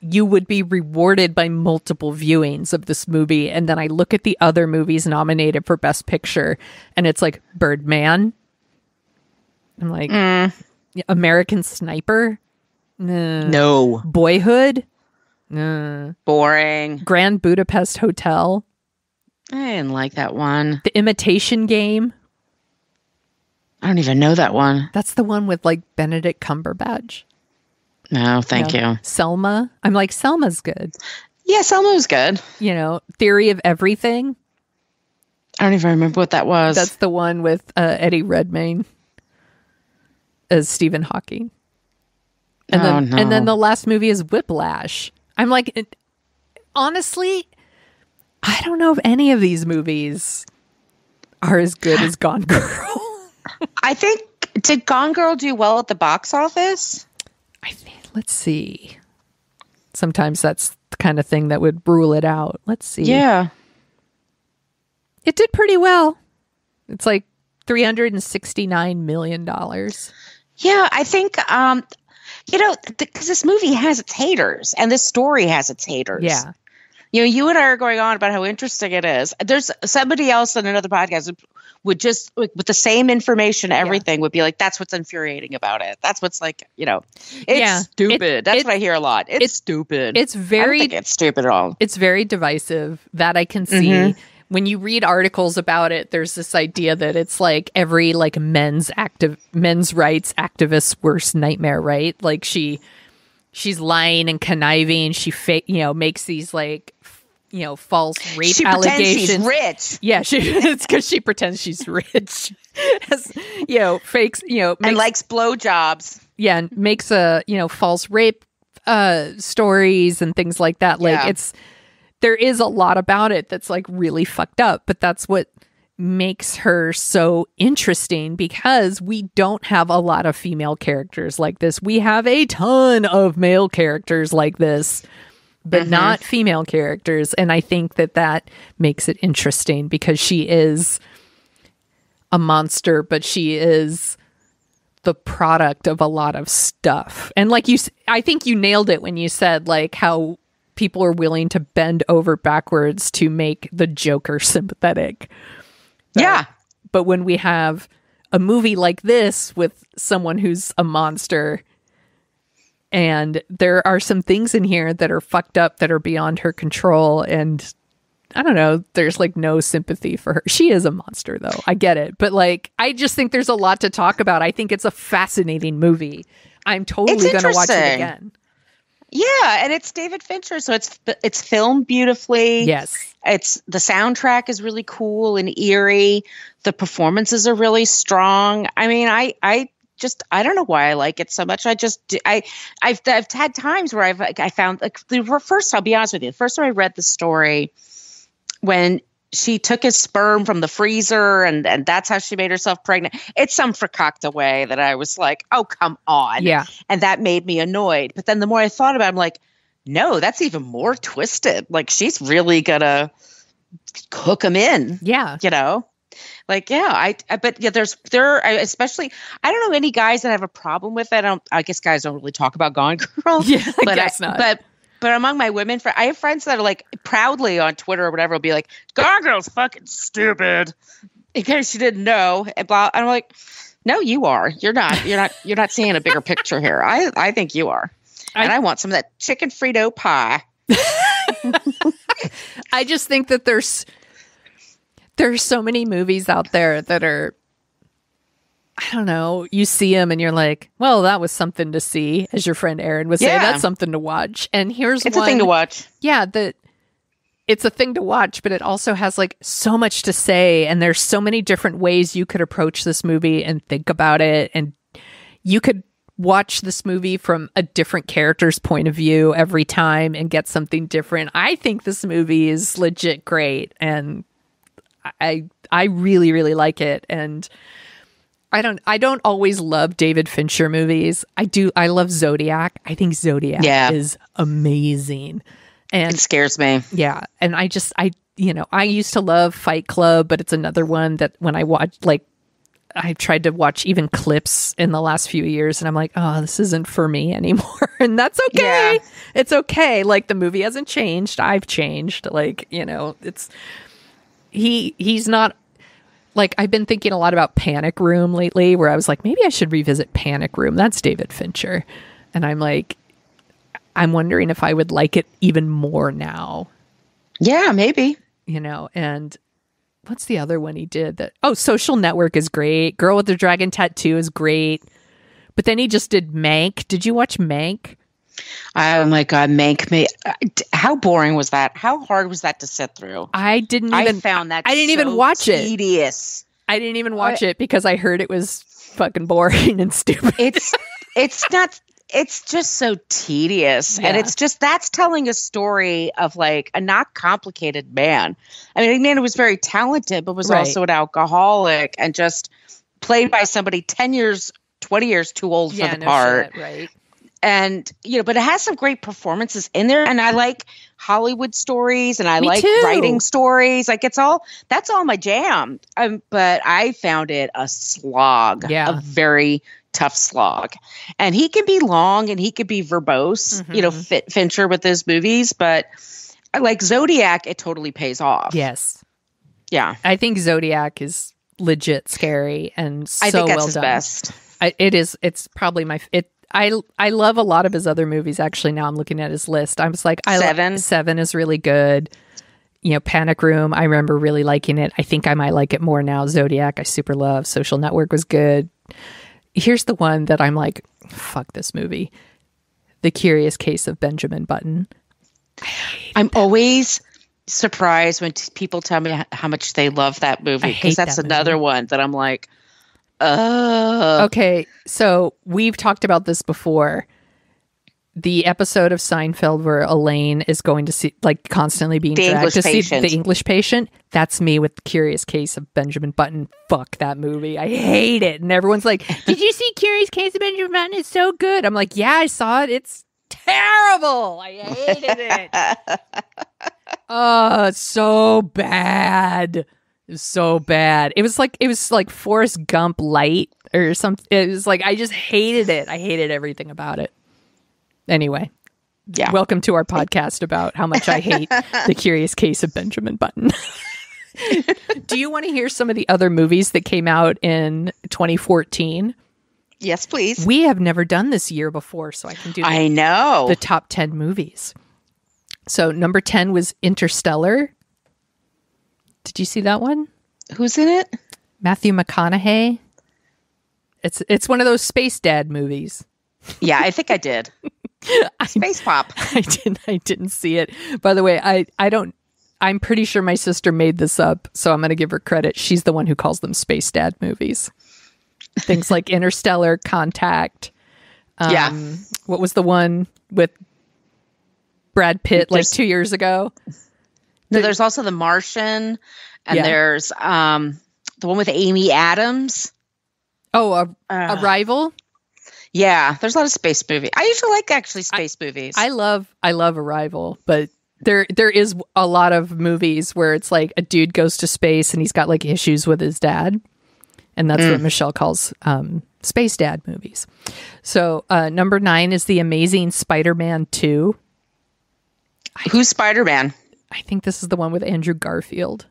you would be rewarded by multiple viewings of this movie. And then I look at the other movies nominated for Best Picture, and it's like Birdman. I'm like, American Sniper? No. Boyhood? Boring. Grand Budapest Hotel? I didn't like that one. The Imitation Game? I don't even know that one. That's the one with like Benedict Cumberbatch. No, thank you. Selma? I'm like, Selma's good. Yeah, Selma was good. Theory of Everything? I don't even remember what that was. That's the one with Eddie Redmayne as Stephen Hawking. And then the last movie is Whiplash. I'm like, honestly, I don't know if any of these movies are as good as Gone Girl. I think, did Gone Girl do well at the box office? I think, let's see. Sometimes that's the kind of thing that would rule it out. Let's see. Yeah. It did pretty well. It's like $369 million. Yeah, I think, because this movie has its haters, and this story has its haters. Yeah. You and I are going on about how interesting it is. There's somebody else in another podcast would just, with the same information, everything would be like, that's what's infuriating about it. That's what's like, it's stupid. That's what I hear a lot. It's stupid. I don't think it's stupid at all. It's very divisive. That I can see. Mm-hmm. When you read articles about it, there's this idea that it's like every like men's rights activist's worst nightmare, right? Like she's lying and conniving. She makes these like false rape allegations. She's rich. Yeah, it's because she pretends she's rich. Fakes and likes blowjobs. Yeah, and makes false rape stories and things like that. Like there is a lot about it that's like really fucked up, but that's what makes her so interesting, because we don't have a lot of female characters like this. We have a ton of male characters like this, but not female characters. And I think that makes it interesting, because she is a monster, but she is the product of a lot of stuff. And like I think you nailed it when you said like how people are willing to bend over backwards to make the Joker sympathetic. Yeah. But when we have a movie like this with someone who's a monster, and there are some things in here that are fucked up, that are beyond her control, and I don't know, there's like no sympathy for her. She is a monster though. I get it. But like, I just think there's a lot to talk about. I think it's a fascinating movie. I'm totally going to watch it again. Yeah, and it's David Fincher, so it's filmed beautifully. Yes. The soundtrack is really cool and eerie. The performances are really strong. I mean, I don't know why I like it so much. I've had times where I found, like, I'll be honest with you, the first time I read the story, when she took his sperm from the freezer and that's how she made herself pregnant. It's some fakakta way that I was like, oh, come on. Yeah. And that made me annoyed. But then the more I thought about it, I'm like, no, that's even more twisted. Like, she's really gonna hook him in. Yeah. Like, yeah, especially, I don't know any guys that have a problem with it. I guess guys don't really talk about Gone Girl. Yeah, I guess not. But among my women friends, I have friends that are like proudly on Twitter or whatever will be like, Gone Girl's fucking stupid, in case you didn't know. And I'm like, no, you are. You're not seeing a bigger picture here. I think you are. And I want some of that chicken Frito pie. I just think that there's so many movies out there that are, I don't know, you see them and you're like, well, that was something to see, as your friend Aaron would say. That's something to watch. And it's a thing to watch. Yeah, it's a thing to watch, but it also has like so much to say, and there's so many different ways you could approach this movie and think about it, and you could watch this movie from a different character's point of view every time and get something different. I think this movie is legit great, and I really, really like it. And I don't always love David Fincher movies. I love Zodiac. I think Zodiac is amazing. And it scares me. Yeah. And I used to love Fight Club, but it's another one that when I watch, like, I've tried to watch even clips in the last few years and I'm like, oh, this isn't for me anymore. And that's okay. Yeah. It's okay. Like, the movie hasn't changed. I've changed. Like, he's not, like, I've been thinking a lot about Panic Room lately, where I was like, maybe I should revisit Panic Room. That's David Fincher. And I'm like, I'm wondering if I would like it even more now. Yeah, maybe. And what's the other one he did that? Oh, Social Network is great. Girl with the Dragon Tattoo is great. But then he just did Mank. Did you watch Mank? Oh my God, Mank. How boring was that? How hard was that to sit through? I didn't even watch it. Tedious. I didn't even watch it because I heard it was fucking boring and stupid. It's not. It's just so tedious. Yeah. And that's telling a story of, like, a not complicated man. I mean, man was very talented, but was also an alcoholic and just played by somebody 10 years, 20 years too old for the part. Shit, right. And, but it has some great performances in there. And I like Hollywood stories and I like writing stories. Like, that's all my jam. But I found it a slog, a very tough slog. And he can be long and he could be verbose, Fincher with his movies. But like Zodiac, it totally pays off. Yes. Yeah. I think Zodiac is legit scary and so well done. I think that's his best. It is. It's probably I love a lot of his other movies. Actually, now I'm looking at his list. I was like, Seven is really good. Panic Room, I remember really liking it. I think I might like it more now. Zodiac, I super love. Social Network was good. Here's the one that I'm like, fuck this movie. The Curious Case of Benjamin Button. I'm always surprised when people tell me how much they love that movie, because that's another one that I'm like, okay, so we've talked about this before. The episode of Seinfeld where Elaine is going to see, like, constantly being dragged to see The English Patient. That's me with The Curious Case of Benjamin Button. Fuck that movie. I hate it. And everyone's like, did you see Curious Case of Benjamin Button? It's so good. I'm like, yeah, I saw it. It's terrible. I hated it. Oh, it's so bad. It was so bad. It was like Forrest Gump light or something. It was like, I just hated it. I hated everything about it. Anyway, welcome to our podcast about how much I hate The Curious Case of Benjamin Button. Do you want to hear some of the other movies that came out in 2014? Yes, please. We have never done this year before, so I can do the top 10 movies. So number 10 was Interstellar. Did you see that one? Who's in it? Matthew McConaughey. It's one of those space dad movies. Yeah, I think I did. Space pop. I didn't see it. By the way, I'm pretty sure my sister made this up, so I'm going to give her credit. She's the one who calls them space dad movies. Things like Interstellar, Contact. What was the one with Brad Pitt like 2 years ago? No, there's also The Martian, and there's the one with Amy Adams. Oh, Arrival. Yeah, there's a lot of space movies. I usually like space movies. I love Arrival, but there is a lot of movies where it's like a dude goes to space and he's got like issues with his dad, and that's what Michelle calls space dad movies. So number 9 is The Amazing Spider-Man 2. Who's Spider-Man? I think this is the one with Andrew Garfield.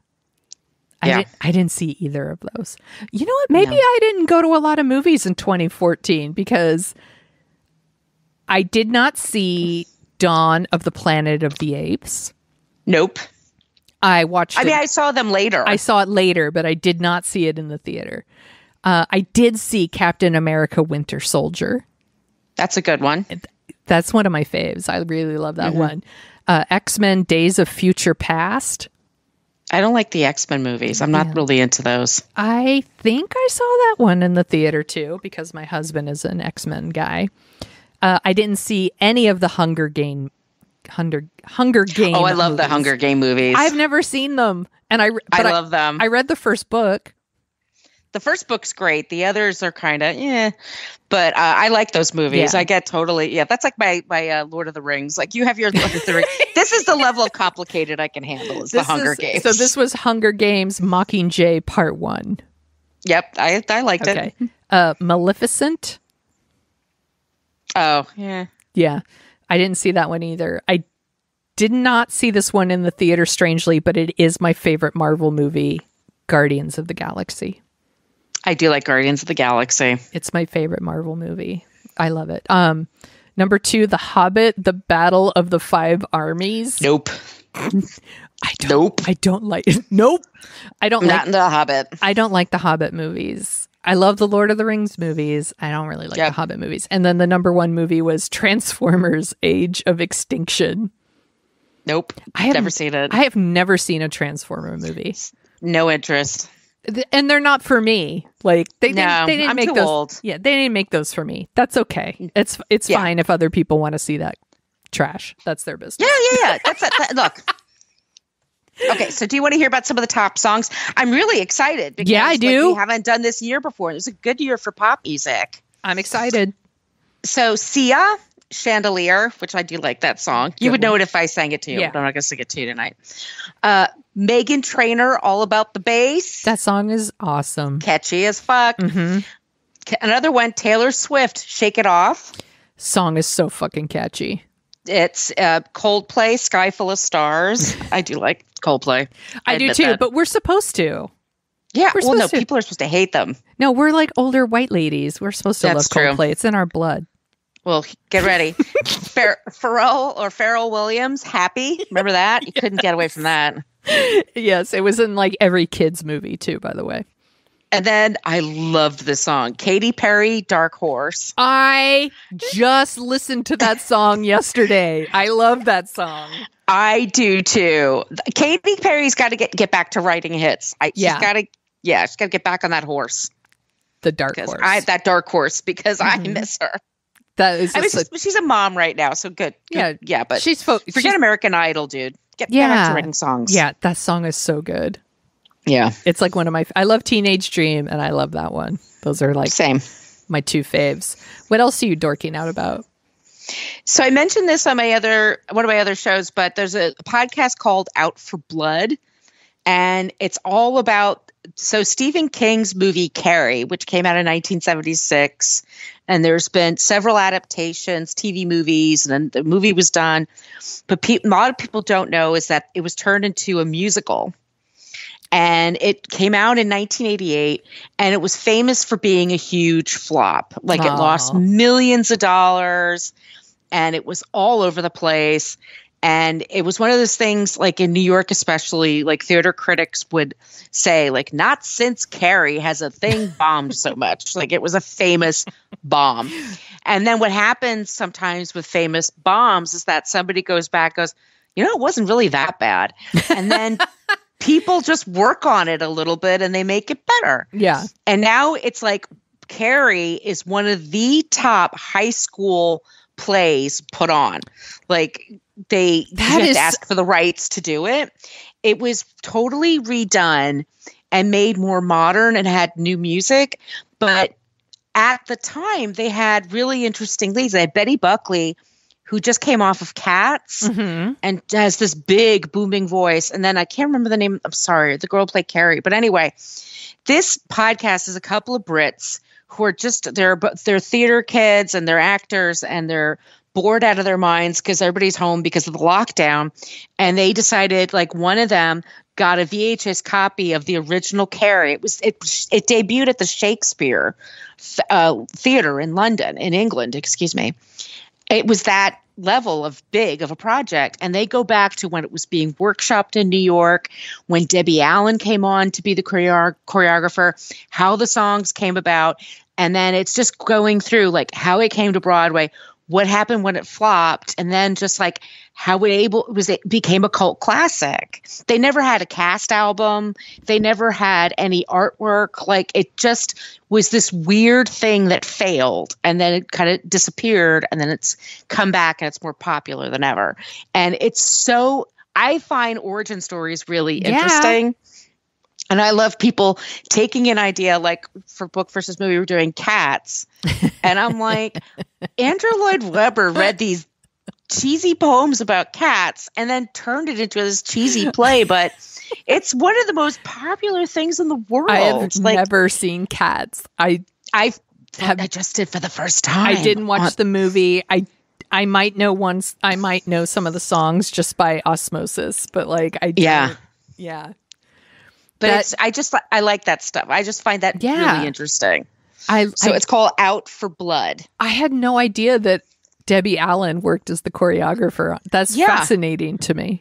I didn't see either of those. You know what? Maybe I didn't go to a lot of movies in 2014 because I did not see Dawn of the Planet of the Apes. Nope. I watched it. I saw them later. I saw it later, but I did not see it in the theater. I did see Captain America Winter Soldier. That's a good one. That's one of my faves. I really love that one. X-Men Days of Future Past. I don't like the X-Men movies. I'm not really into those. I think I saw that one in the theater too, because my husband is an X-Men guy. I didn't see any of the Hunger Game. Oh, I love movies. The Hunger Game movies. I've never seen them, and I love them. I read the first book. The first book's great. The others are kind of, but I like those movies. Yeah. I get totally, that's like my Lord of the Rings. Like you have your Lord of the Rings. This is the level of complicated I can handle is the Hunger Games. So this was Hunger Games Mockingjay Part 1. Yep, I liked it. Maleficent. Oh, yeah. Yeah, I didn't see that one either. I did not see this one in the theater, strangely, but it is my favorite Marvel movie, Guardians of the Galaxy. I do like Guardians of the Galaxy. It's my favorite Marvel movie. I love it. Number 2, The Hobbit, The Battle of the Five Armies. Nope. I don't like it. Nope. Not in The Hobbit. I don't like the Hobbit movies. I love the Lord of the Rings movies. I don't really like the Hobbit movies. And then the number 1 movie was Transformers: Age of Extinction. Nope. I have never seen it. I have never seen a Transformer movie. No interest. And they're not for me. Like they didn't I'm make too those. old. Yeah, they didn't make those for me. That's okay. It's fine if other people want to see that trash. That's their business. Yeah. Look. Okay, so do you want to hear about some of the top songs? I'm really excited because I do. we haven't done this year before. It was a good year for pop music. I'm excited. So Sia, Chandelier, which I do like that song. You would know it if I sang it to you, Yeah. but I'm not going to sing it to you tonight. Megan Trainor, All About the Bass. That song is awesome. Catchy as fuck. Mm-hmm. Another one, Taylor Swift, Shake It Off. Song is so fucking catchy. It's Coldplay, Sky Full of Stars. I do like Coldplay. I do too, but we're supposed to. Yeah, people are supposed to hate them. No, we're like older white ladies. We're supposed to love Coldplay. It's in our blood. Well, get ready. Pharrell Williams, Happy. Remember that? You couldn't get away from that. Yes, it was in like every kid's movie too, by the way. And then I loved this song. Katy Perry, Dark Horse. I just listened to that song yesterday. I love that song. I do too. Katy Perry's got to get back to writing hits. She's got to get back on that horse. The dark horse. That dark horse, because I miss her. That is. She's a mom right now, so good. Yeah. But forget American Idol, dude. Get back to writing songs. Yeah, that song is so good. Yeah, it's like one of my. I love Teenage Dream, and I love that one. Those are like my 2 faves. What else are you dorking out about? So I mentioned this on one of my other shows, but there's a podcast called Out for Blood, and it's all about Stephen King's movie Carrie, which came out in 1976, and there's been several adaptations, TV movies, and then the movie was done. But a lot of people don't know is that it was turned into a musical. And it came out in 1988, and it was famous for being a huge flop. Like it lost millions of dollars, and it was all over the place. And it was one of those things, like in New York especially, like theater critics would say, like, not since Carrie has a thing bombed so much. Like it was a famous bomb. And then what happens sometimes with famous bombs is that somebody goes back, goes, it wasn't really that bad. And then people just work on it a little bit and they make it better. Yeah. And now it's like Carrie is one of the top high school plays put on. Like you have to ask for the rights to do it. It was totally redone and made more modern and had new music. But at the time, they had really interesting leads. They had Betty Buckley, who just came off of Cats and has this big booming voice. And then I can't remember the name. I'm sorry. The girl who played Carrie. But anyway, this podcast is a couple of Brits who are they're theater kids and they're actors and they're bored out of their minds because everybody's home because of the lockdown. And they decided, like, one of them got a VHS copy of the original Carrie. It debuted at the Shakespeare Theatre in London, in England, excuse me. It was that level of big of a project. And they go back to when it was being workshopped in New York, when Debbie Allen came on to be the choreographer, how the songs came about. And then it's just going through like how it came to Broadway, what happened when it flopped, and then just like how it became a cult classic. They never had a cast album. They never had any artwork. Like it just was this weird thing that failed, and then it kind of disappeared, and then it's come back and it's more popular than ever. And I find origin stories really interesting. And I love people taking an idea, like for book versus movie, we're doing Cats. And I'm like, Andrew Lloyd Webber read these cheesy poems about cats and then turned it into this cheesy play. But it's one of the most popular things in the world. I have never seen Cats. I just did for the first time. I didn't watch the movie. I might know I might know some of the songs just by osmosis, but like I don't. Yeah. But I like that stuff. I just find that really interesting. So it's called Out for Blood. I had no idea that Debbie Allen worked as the choreographer. That's fascinating to me.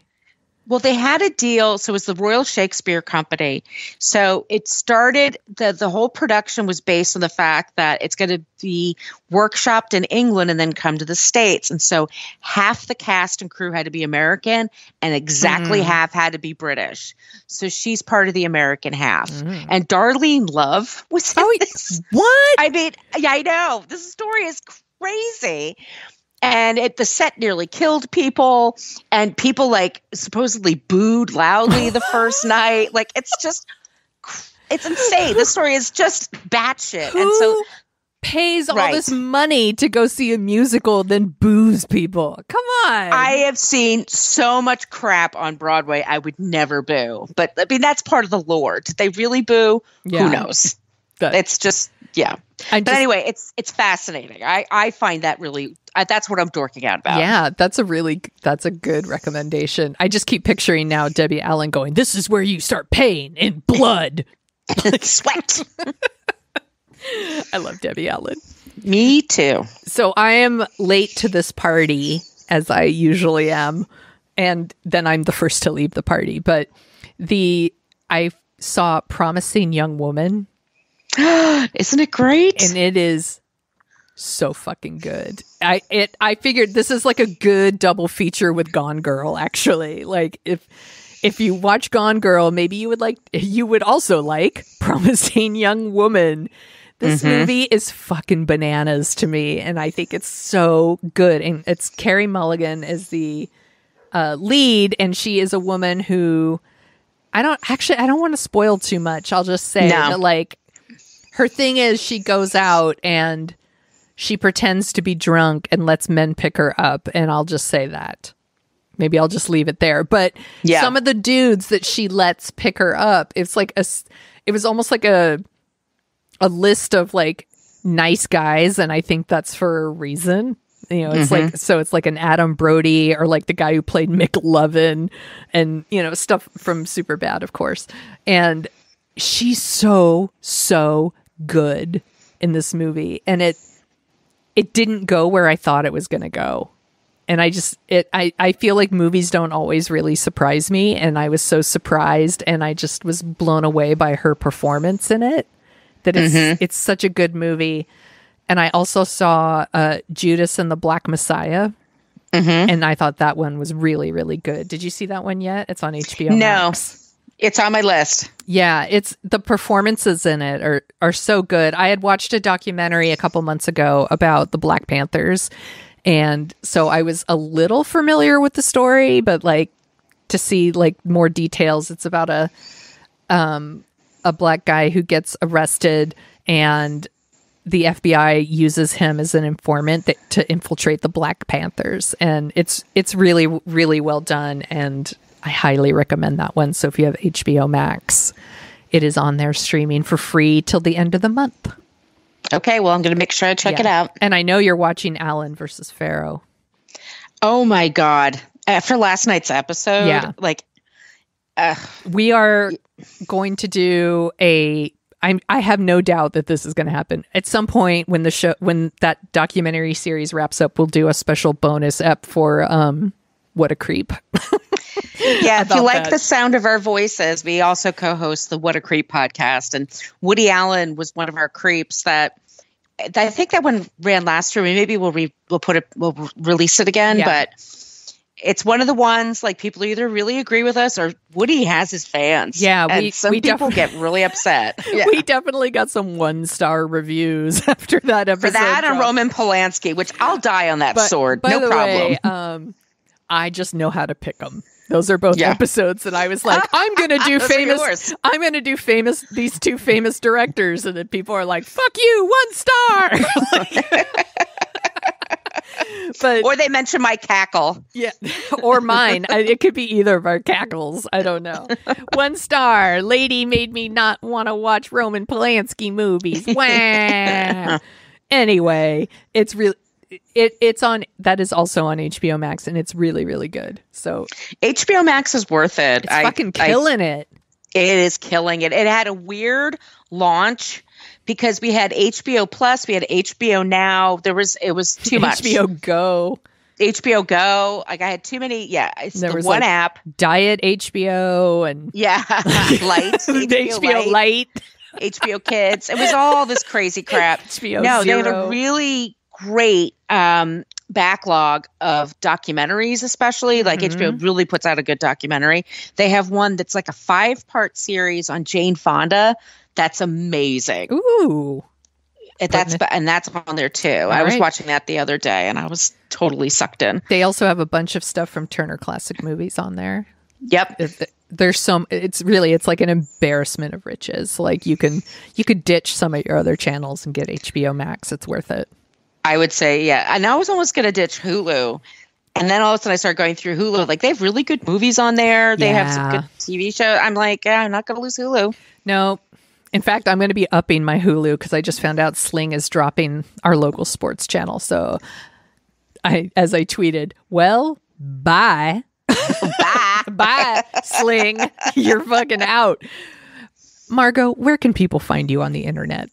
Well, they had a deal. So it was the Royal Shakespeare Company. So it started, the whole production was based on the fact that it's going to be workshopped in England and then come to the States. And so half the cast and crew had to be American and exactly half had to be British. So she's part of the American half. And Darlene Love was in this. What? I mean, yeah, I know. This story is crazy. And the set nearly killed people, and people like supposedly booed loudly the first night. Like it's insane. This story is just batshit. Who and so pays all this money to go see a musical, then boos people? Come on. I have seen so much crap on Broadway I would never boo. But I mean, that's part of the lore. Did they really boo? Yeah. Who knows? It's just, yeah. But anyway, it's fascinating. I find that really, that's what I'm dorking out about. Yeah, that's a good recommendation. I just keep picturing now Debbie Allen going, this is where you start paying in blood. Sweat. I love Debbie Allen. Me too. So I am late to this party, as I usually am. And then I'm the first to leave the party. But I saw Promising Young Woman. Isn't it great? And it is so fucking good. I figured this is like a good double feature with Gone Girl, actually. Like if you watch Gone Girl, maybe you would also like Promising Young Woman. This movie is fucking bananas to me, and I think it's so good. And it's Carey Mulligan as the lead, and she is a woman who I don't want to spoil too much. I'll just say that like her thing is she goes out and she pretends to be drunk and lets men pick her up. And I'll just say that. Maybe I'll just leave it there. But some of the dudes that she lets pick her up, it was almost like a list of like nice guys. And I think that's for a reason. You know, it's it's like an Adam Brody or like the guy who played Mick Lovin and, you know, stuff from Superbad, of course. And she's so good in this movie. And it didn't go where I thought it was going to go. And I feel like movies don't always really surprise me. And I was so surprised and I just was blown away by her performance in it, that it's such a good movie. And I also saw Judas and the Black Messiah. And I thought that one was really, really good. Did you see that one yet? It's on HBO Max. It's on my list. Yeah, it's the performances in it are so good. I had watched a documentary a couple months ago about the Black Panthers. And so I was a little familiar with the story, but like to see like more details, it's about a black guy who gets arrested and the FBI uses him as an informant to infiltrate the Black Panthers. And it's really, really well done. And I highly recommend that one. So if you have HBO Max, it is on there streaming for free till the end of the month. Okay, well, I'm going to make sure I check it out. And I know you're watching Alan versus Pharaoh. Oh my God. After last night's episode, we are going to do I have no doubt that this is going to happen. At some point when that documentary series wraps up, we'll do a special bonus ep for What a Creep. Yeah, if you like the sound of our voices, we also co-host the What a Creep podcast. And Woody Allen was one of our creeps that I think that one ran last year. Maybe we'll release it again. Yeah. But it's one of the ones like people either really agree with us or Woody has his fans. Yeah, some people get really upset. Yeah. We definitely got some 1-star reviews after that episode. For that and Roman Polanski, which I'll die on that sword. No problem. I just know how to pick them. Those are both episodes that I was like, I'm going to do these two famous directors. And then people are like, fuck you, 1 star. But, or they mention my cackle. Yeah. Or mine. It could be either of our cackles. I don't know. 1 star. Lady made me not want to watch Roman Polanski movies. Wah. Anyway, it's really... It's on, that is also on HBO Max, and it's really, really good. So HBO Max is worth it. It's fucking killing it. It is killing it. It had a weird launch because we had HBO Plus, we had HBO Now. It was too much. HBO Go. Like I had too many. Yeah, it's there the was one app. Diet HBO and Light. HBO Light. HBO Kids. It was all this crazy crap. HBO No, Zero. they had a really great backlog of documentaries, especially like HBO really puts out a good documentary. They have one that's like a 5-part series on Jane Fonda. That's amazing. Ooh. That's on there too. I was watching that the other day and I was totally sucked in. They also have a bunch of stuff from Turner Classic Movies on there. Yep. There's it's like an embarrassment of riches. Like you could ditch some of your other channels and get HBO Max. It's worth it. I would say, yeah. And I was almost going to ditch Hulu. And then all of a sudden I started going through Hulu. Like, they have really good movies on there. They have some good TV shows. I'm like, I'm not going to lose Hulu. No. In fact, I'm going to be upping my Hulu because I just found out Sling is dropping our local sports channel. So as I tweeted, well, bye. Bye, Sling. You're fucking out. Margo, where can people find you on the internet?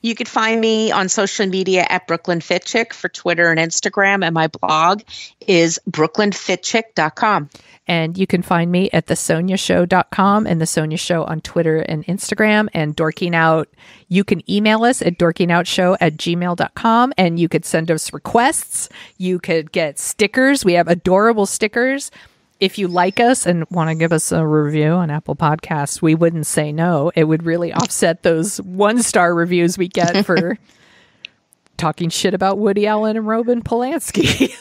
You could find me on social media at Brooklyn Fit Chick for Twitter and Instagram. And my blog is brooklynfitchick.com. And you can find me at thesoniashow.com and The Sonia Show on Twitter and Instagram. And Dorking Out, you can email us at dorkingoutShow@gmail.com. And you could send us requests. You could get stickers. We have adorable stickers. If you like us and want to give us a review on Apple Podcasts, we wouldn't say no. It would really offset those 1-star reviews we get for talking shit about Woody Allen and Roman Polanski.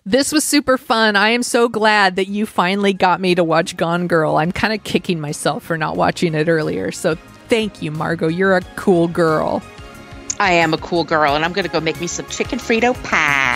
This was super fun. I am so glad that you finally got me to watch Gone Girl. I'm kind of kicking myself for not watching it earlier. So thank you, Margo. You're a cool girl. I am a cool girl, and I'm going to go make me some chicken Frito pie.